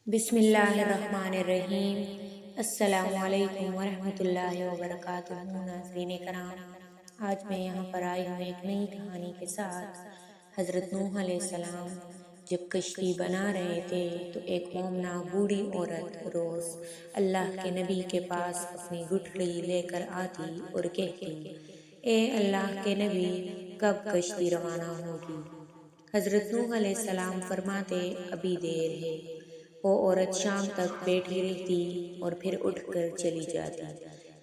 بسم اللہ الرحمن الرحیم۔ السلام علیکم ورحمۃ اللہ وبرکاتہ۔ ناظرین کرام، آج میں یہاں پر آئی ہوں ایک نئی کہانی کے ساتھ۔ حضرت نوح علیہ السلام جب کشتی بنا رہے تھے تو ایک مومنہ بوڑھی عورت روز اللہ کے نبی کے پاس اپنی گٹھڑی لے کر آتی اور کہتی، اے اللہ کے نبی، کب کشتی روانہ ہوگی؟ حضرت نوح علیہ السلام فرماتے، ابھی دیر ہے۔ وہ عورت شام تک بیٹھی رہتی اور پھر اٹھ کر چلی جاتی۔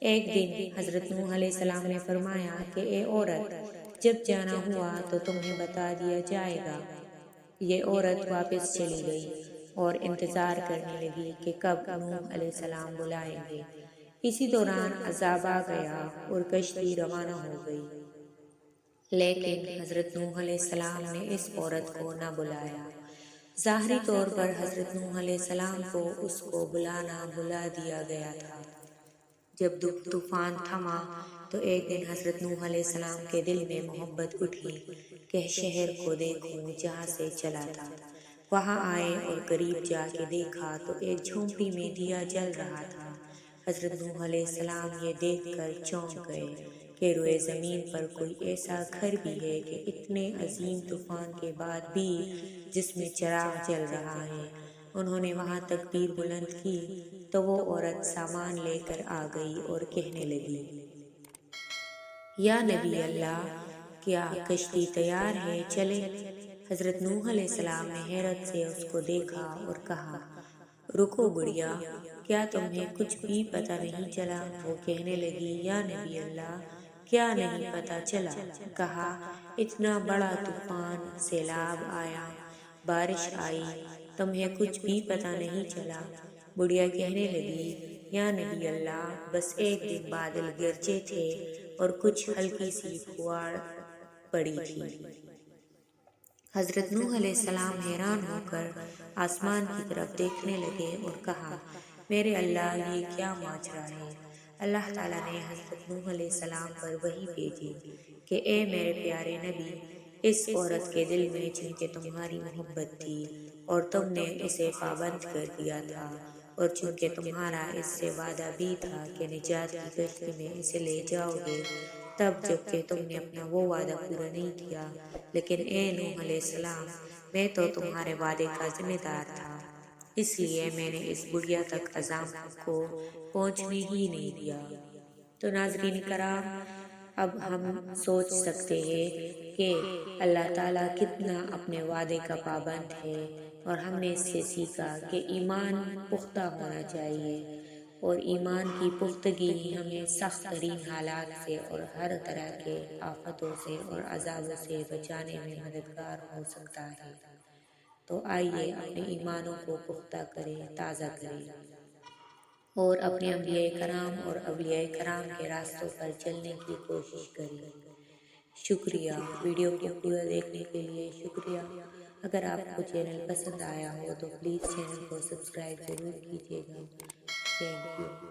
ایک دن حضرت نوح علیہ السلام نے فرمایا کہ اے عورت، جب جانا ہوا تو تمہیں بتا دیا جائے گا۔ یہ عورت واپس چلی گئی اور انتظار کرنے لگی کہ کب نوح علیہ السلام بلائیں گے۔ اسی دوران عذاب آ گیا اور کشتی روانہ ہو گئی، لیکن حضرت نوح علیہ السلام نے اس عورت کو نہ بلایا۔ ظاہری طور پر حضرت نوح علیہ السلام کو اس کو بلانا بلا دیا گیا تھا۔ جب طوفان تھما تو ایک دن حضرت نوح علیہ السلام کے دل میں محبت اٹھی کہ شہر کو دیکھوں جہاں سے چلا تھا۔ وہاں آئے اور قریب جا کے دیکھا تو ایک جھونپڑی میں دیا جل رہا تھا۔ حضرت نوح علیہ السلام یہ دیکھ کر چونک گئے کہ روئے زمین پر کوئی ایسا گھر بھی ہے کہ اتنے عظیم طوفان کے بعد بھی جس میں چراغ جل رہا ہے۔ انہوں نے وہاں تکبیر بلند کی تو وہ عورت سامان لے کر آ گئی اور کہنے لگی، یا نبی اللہ، کیا کشتی تیار ہے، چلے؟ حضرت نوح علیہ السلام نے حیرت سے اس کو دیکھا اور کہا، رکو بڑھیا، کیا تمہیں کچھ بھی پتہ نہیں چلا؟ وہ کہنے لگی، یا نبی اللہ، کیا نہیں پتہ چلا؟ کہا، اتنا بڑا طوفان، سیلاب آیا، بارش آئی، تمہیں کچھ بھی پتہ نہیں چلا؟ بڑھیا کہنے لگی، یا نبی اللہ، بس ایک دن بادل گرجے تھے اور کچھ ہلکی سی پھوار پڑی تھی۔ حضرت نوح علیہ السلام حیران ہو کر آسمان کی طرف دیکھنے لگے اور کہا، میرے اللہ، یہ کیا ماجرا ہے؟ اللہ تعالیٰ نے حضرت نوح علیہ السلام پر وحی بھیجی کہ اے میرے پیارے نبی، اس عورت کے دل میں چونکہ تمہاری محبت تھی اور تم نے اسے پابند کر دیا تھا، اور چونکہ تمہارا اس سے وعدہ بھی تھا کہ نجات کی کشتی میں اسے لے جاؤ گے، تب جبکہ تم نے اپنا وہ وعدہ پورا نہیں کیا، لیکن اے نوح علیہ السلام، میں تو تمہارے وعدے کا ذمہ دار تھا، اس لیے میں نے اس بڑھیا تک عذاب کو پہنچنے ہی نہیں دیا۔ تو ناظرین کرام، اب ہم سوچ سکتے ہیں کہ اللہ تعالیٰ کتنا اپنے وعدے کا پابند ہے، اور ہم نے اس سے سیکھا کہ ایمان پختہ ہونا چاہیے، اور ایمان کی پختگی ہی ہمیں سخت ترین حالات سے اور ہر طرح کے آفتوں سے اور عذابوں سے بچانے میں مددگار ہو سکتا ہے۔ تو آئیے اپنے ایمانوں کو پختہ کریں، تازہ کریں، اور اپنے انبیاء کرام اور اولیاء کرام کے راستوں پر چلنے کی کوشش کریں۔ شکریہ، ویڈیو کو پورا دیکھنے کے لیے شکریہ۔ اگر آپ کو چینل پسند آیا ہو تو پلیز چینل کو سبسکرائب ضرور کیجیے گا۔ Thank you.